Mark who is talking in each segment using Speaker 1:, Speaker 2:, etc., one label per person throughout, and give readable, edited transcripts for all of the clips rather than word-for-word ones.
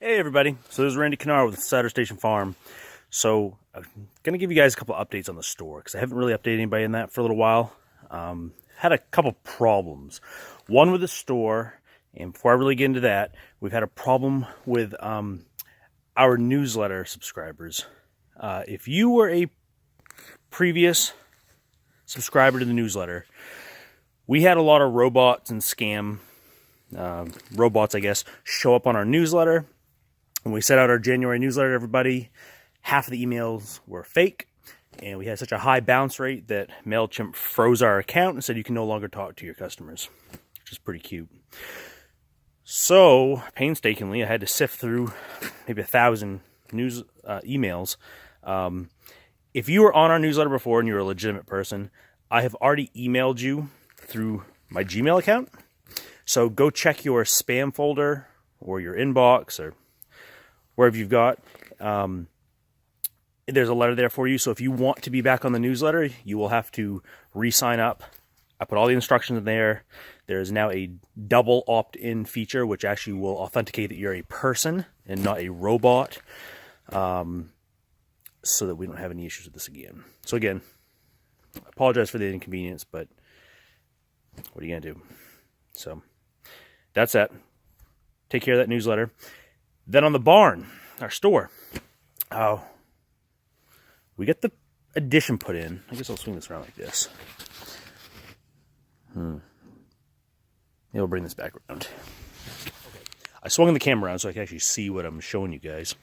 Speaker 1: Hey everybody, so this is Randy Kennard with Souder Station Farm. So I'm going to give you guys a couple updates on the store because I haven't really updated anybody in that for a little while. Had a couple problems. One with the store, and before I really get into that, we've had a problem with our newsletter subscribers. If you were a previous subscriber to the newsletter, we had a lot of robots and scam robots, I guess, show up on our newsletter. When we set out our January newsletter to everybody, half of the emails were fake, and we had such a high bounce rate that MailChimp froze our account and said you can no longer talk to your customers, which is pretty cute. So, painstakingly, I had to sift through maybe 1,000 emails. If you were on our newsletter before and you're a legitimate person, I have already emailed you through my Gmail account. So go check your spam folder or your inbox or wherever you've got. There's a letter there for you. So if you want to be back on the newsletter, you will have to re-sign up. I put all the instructions in there. There is now a double opt-in feature, which actually will authenticate that you're a person and not a robot, so that we don't have any issues with this again. So again, I apologize for the inconvenience, but what are you going to do? So that's that. Take care of that newsletter. Then on the barn, our store, we get the addition put in. I guess I'll swing this around like this. Maybe I'll bring this back around. Okay. I swung the camera around so I can actually see what I'm showing you guys.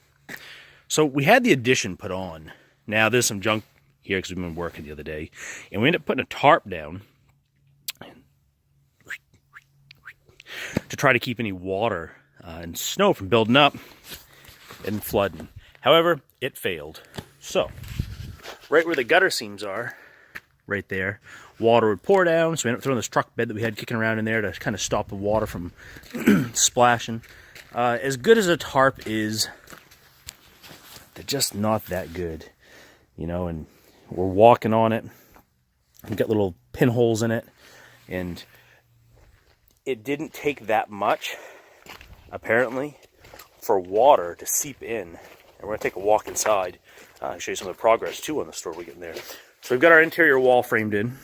Speaker 1: So we had the addition put on. Now there's some junk here because we've been working the other day. And we ended up putting a tarp down to try to keep any water and snow from building up and flooding. However, it failed. So, right where the gutter seams are, right there, water would pour down. So we ended up throwing this truck bed that we had kicking around in there to kind of stop the water from splashing. As good as a tarp is, they're just not that good, you know. And we're walking on it. We've got little pinholes in it, and it didn't take that much, apparently, for water to seep in. And we're going to take a walk inside and show you some of the progress, too, on the store we're getting there. So we've got our interior wall framed in,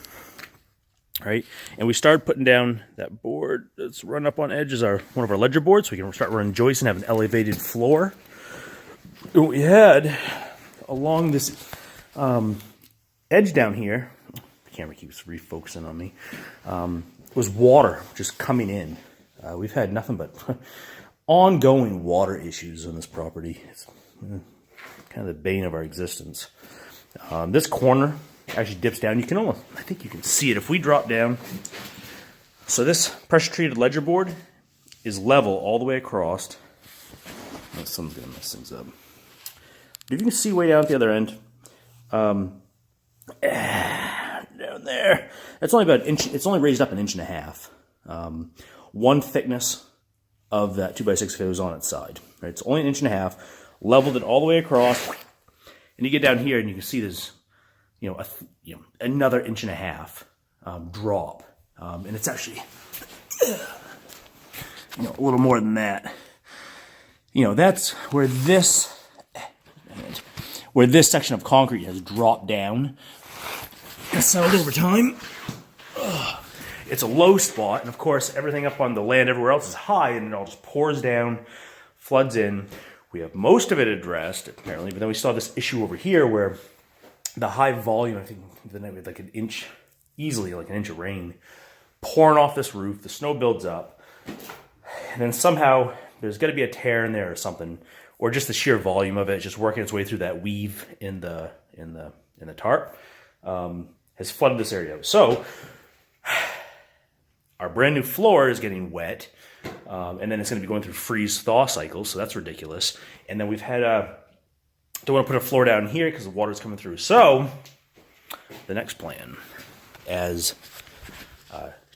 Speaker 1: right? And we started putting down that board that's run up on edge is one of our ledger boards, so we can start running joists and have an elevated floor. What we had along this edge down here, the camera keeps refocusing on me, was water just coming in. We've had nothing but ongoing water issues on this property. It's kind of the bane of our existence. This corner actually dips down. You can almost, I think you can see it if we drop down. So this pressure treated ledger board is level all the way across. Oh, someone's gonna mess things up. But if you can see way down at the other end, down there, it's only about an inch. It's only raised up 1.5 inches. One thickness of that 2x6 goes on its side. Right, it's only 1.5 inches. Leveled it all the way across, and you get down here and you can see there's, another 1.5 inch drop, and it's actually, a little more than that. That's where this section of concrete has dropped down. And settled over time. It's a low spot, and of course, everything up on the land everywhere else is high, and it all just pours down, floods in. We have most of it addressed, apparently, but then we saw this issue over here where the high volume, I think the night we had like an inch, easily like 1 inch of rain, pouring off this roof. The snow builds up, and then somehow there's got to be a tear in there or something, or just the sheer volume of it just working its way through that weave in the tarp. Has flooded this area. So our brand new floor is getting wet, and then it's going to be going through freeze-thaw cycles, so that's ridiculous. And then we've had don't want to put a floor down here because the water's coming through. So the next plan, as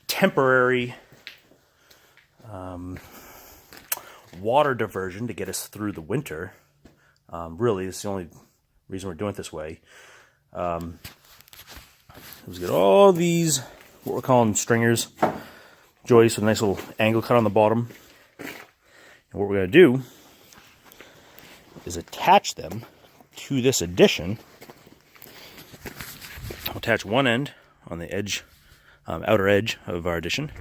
Speaker 1: temporary water diversion to get us through the winter, really, it's the only reason we're doing it this way. Let's get all these, what we're calling stringers, joists with a nice little angle cut on the bottom. And what we're going to do is attach them to this addition. I'll attach one end on the edge, outer edge of our addition.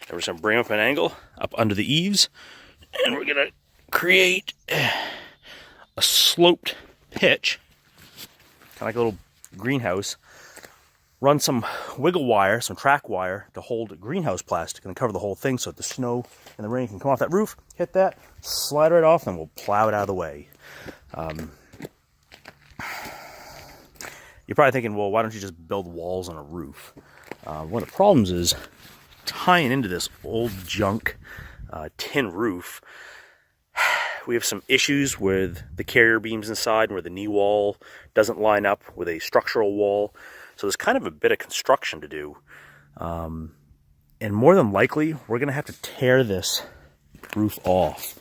Speaker 1: And we're just going to bring up an angle up under the eaves. And we're going to create a sloped pitch, kind of like a little greenhouse. Run some wiggle wire, some track wire to hold greenhouse plastic and cover the whole thing so that the snow and the rain can come off that roof, hit that, slide right off, and we'll plow it out of the way. You're probably thinking, well, why don't you just build walls on a roof? One of the problems is tying into this old junk tin roof. We have some issues with the carrier beams inside where the knee wall doesn't line up with a structural wall. So there's kind of a bit of construction to do. And more than likely, we're going to have to tear this roof off.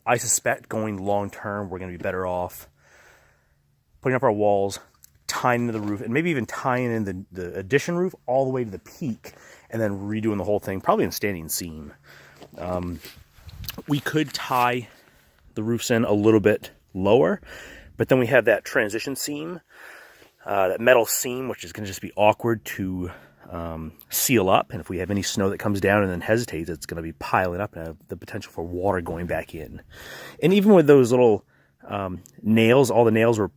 Speaker 1: I suspect going long term, we're going to be better off putting up our walls, tying into the roof, and maybe even tying in the addition roof all the way to the peak, and then redoing the whole thing, probably in standing seam. We could tie the roofs in a little bit lower, but then we have that transition seam, that metal seam, which is going to just be awkward to seal up. And if we have any snow that comes down and then hesitates, it's going to be piling up and have the potential for water going back in. And even with those little nails, all the nails were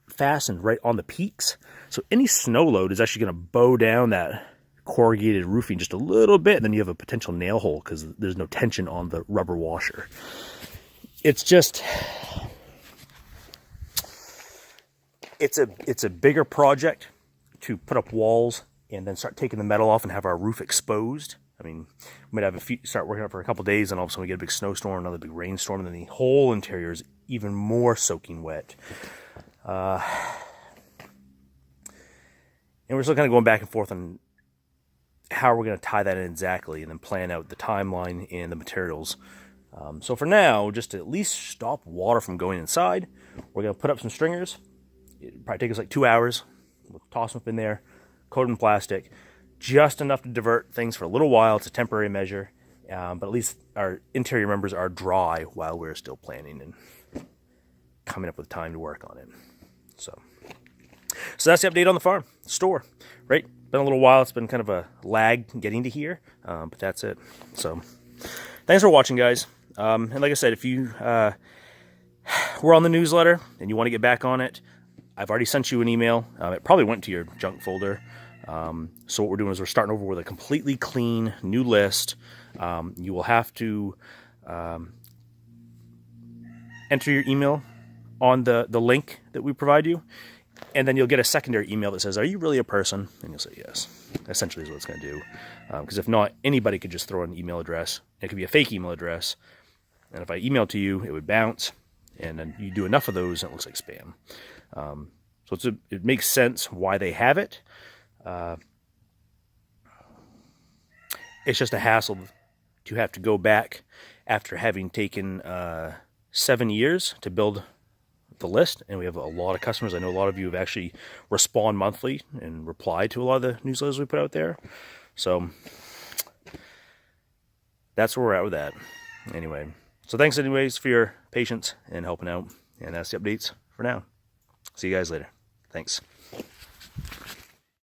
Speaker 1: fastened right on the peaks. So any snow load is actually going to bow down that corrugated roofing just a little bit, and then you have a potential nail hole because there's no tension on the rubber washer. It's just, it's a bigger project to put up walls and then start taking the metal off and have our roof exposed. I mean, we might have start working up for a couple days, and all of a sudden we get a big snowstorm, another big rainstorm, and then the whole interior is even more soaking wet. And we're still kind of going back and forth on how we're going to tie that in exactly, and then plan out the timeline and the materials. So for now, just to at least stop water from going inside, we're going to put up some stringers. It'll probably take us like 2 hours. We'll toss them up in there, coat them in plastic, just enough to divert things for a little while. It's a temporary measure, but at least our interior members are dry while we're still planning and coming up with time to work on it. So that's the update on the farm, store, right? Been a little while. It's been kind of a lag getting to here, but that's it. So thanks for watching, guys. And like I said, if you were on the newsletter and you want to get back on it, I've already sent you an email. It probably went to your junk folder. So what we're doing is we're starting over with a completely clean new list. You will have to enter your email on the link that we provide you. And then you'll get a secondary email that says, "Are you really a person?" And you'll say yes. Essentially is what it's going to do. Because if not, anybody could just throw an email address. It could be a fake email address. And if I email to you, it would bounce. And then you do enough of those, and it looks like spam. So it makes sense why they have it. It's just a hassle to have to go back after having taken 7 years to build the list, and we have a lot of customers. I know a lot of you have actually respond monthly and reply to a lot of the newsletters we put out there. So that's where we're at with that. Anyway, so thanks anyways for your patience and helping out, and that's the updates for now. See you guys later. Thanks.